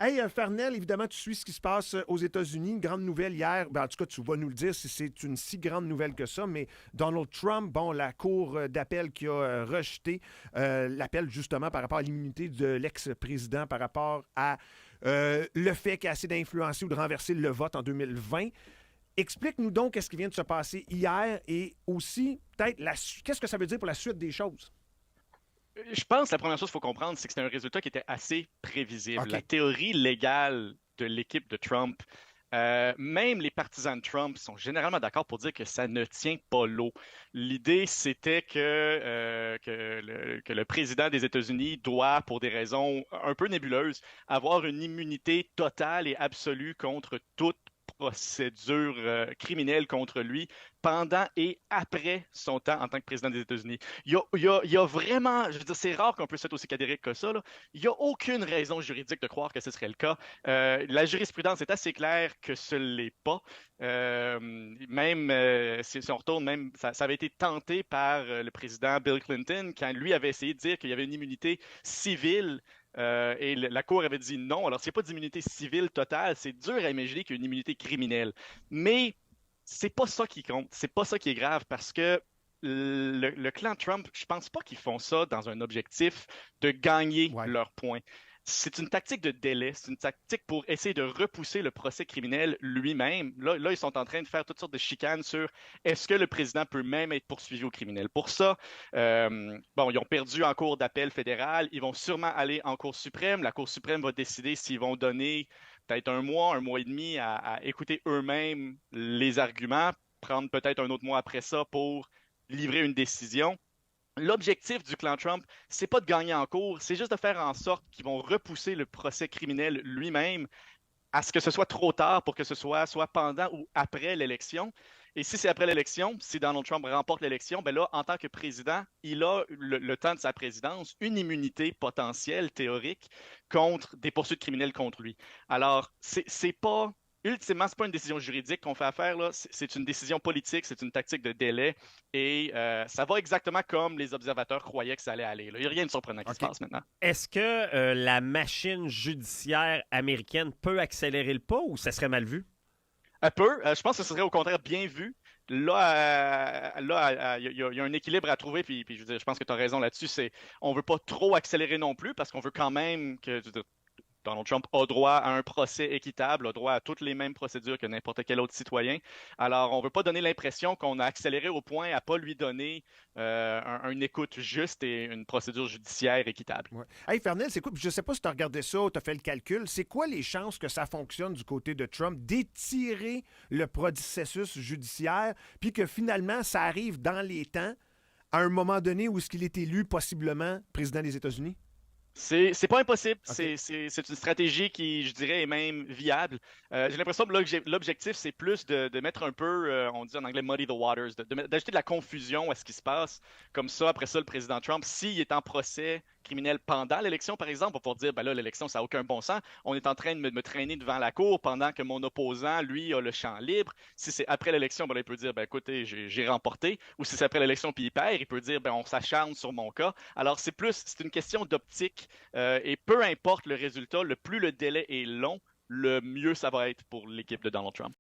Hey, Farnell, évidemment, tu suis ce qui se passe aux États-Unis. Une grande nouvelle hier. Ben, en tout cas, tu vas nous le dire si c'est une si grande nouvelle que ça. Mais Donald Trump, bon, la Cour d'appel qui a rejeté l'appel justement par rapport à l'immunité de l'ex-président par rapport à le fait qu'il a assez d'influencer ou de renverser le vote en 2020. Explique-nous donc qu'est-ce qui vient de se passer hier et aussi peut-être qu'est-ce que ça veut dire pour la suite des choses. Je pense que la première chose qu'il faut comprendre, c'est que c'était un résultat qui était assez prévisible. La OK. théorie légale de l'équipe de Trump, même les partisans de Trump sont généralement d'accord pour dire que ça ne tient pas l'eau. L'idée, c'était que le président des États-Unis doit, pour des raisons un peu nébuleuses, avoir une immunité totale et absolue contre toute procédure criminelle contre lui pendant et après son temps en tant que président des États-Unis. Il y a vraiment, je veux dire, c'est rare qu'on puisse être aussi catégorique que ça, là. Il n'y a aucune raison juridique de croire que ce serait le cas. La jurisprudence est assez claire que ce ne l'est pas. Même si on retourne, même ça avait été tenté par le président Bill Clinton quand lui avait essayé de dire qu'il y avait une immunité civile et la Cour avait dit non. Alors, s'il n'y a pas d'immunité civile totale, c'est dur à imaginer qu'il y a une immunité criminelle. Mais c'est pas ça qui compte, c'est pas ça qui est grave parce que le clan Trump, je pense pas qu'ils font ça dans un objectif de gagner Ouais. leur point. C'est une tactique de délai, c'est une tactique pour essayer de repousser le procès criminel lui-même. Là, ils sont en train de faire toutes sortes de chicanes sur est-ce que le président peut même être poursuivi au criminel. Pour ça, bon, ils ont perdu en cour d'appel fédéral, ils vont sûrement aller en cour suprême. La Cour suprême va décider s'ils vont donner peut-être un mois et demi à écouter eux-mêmes les arguments, prendre peut-être un autre mois après ça pour livrer une décision. L'objectif du clan Trump, c'est pas de gagner en cours, c'est juste de faire en sorte qu'ils vont repousser le procès criminel lui-même à ce que ce soit trop tard pour que ce soit pendant ou après l'élection. Et si c'est après l'élection, si Donald Trump remporte l'élection, ben là, en tant que président, il a le temps de sa présidence une immunité potentielle, théorique, contre des poursuites criminelles contre lui. Alors, c'est pas ultimement, c'est pas une décision juridique qu'on fait affaire là, c'est une décision politique, c'est une tactique de délai, et ça va exactement comme les observateurs croyaient que ça allait aller. Là. Il n'y a rien de surprenant qui se OK. passe maintenant. Est-ce que la machine judiciaire américaine peut accélérer le pas ou ça serait mal vu? Un peu. Je pense que ce serait au contraire bien vu. Là, il y a un équilibre à trouver, puis je veux dire, je pense que tu as raison là-dessus. On veut pas trop accélérer non plus, parce qu'on veut quand même que, je veux dire, Donald Trump a droit à un procès équitable, a droit à toutes les mêmes procédures que n'importe quel autre citoyen. Alors, on ne veut pas donner l'impression qu'on a accéléré au point à ne pas lui donner une écoute juste et une procédure judiciaire équitable. Ouais. Hey, Fernel, c'est quoi? Puis je sais pas si tu as regardé ça ou tu as fait le calcul. C'est quoi les chances que ça fonctionne du côté de Trump d'étirer le processus judiciaire puis que finalement ça arrive dans les temps à un moment donné où est-ce qu'il est élu possiblement président des États-Unis? C'est pas impossible. OK. C'est une stratégie qui, je dirais, est même viable. J'ai l'impression que l'objectif, c'est plus de mettre un peu, on dit en anglais, muddy the waters, d'ajouter de la confusion à ce qui se passe. Comme ça, après ça, le président Trump, s'il est en procès criminel pendant l'élection, par exemple, va pouvoir dire, ben là, l'élection, ça n'a aucun bon sens. On est en train de me traîner devant la cour pendant que mon opposant, lui, a le champ libre. Si c'est après l'élection, ben là, il peut dire, ben écoutez, j'ai remporté. Ou si c'est après l'élection puis il perd, il peut dire, ben on s'acharne sur mon cas. Alors, c'est une question d'optique et peu importe le résultat, le plus le délai est long, le mieux ça va être pour l'équipe de Donald Trump.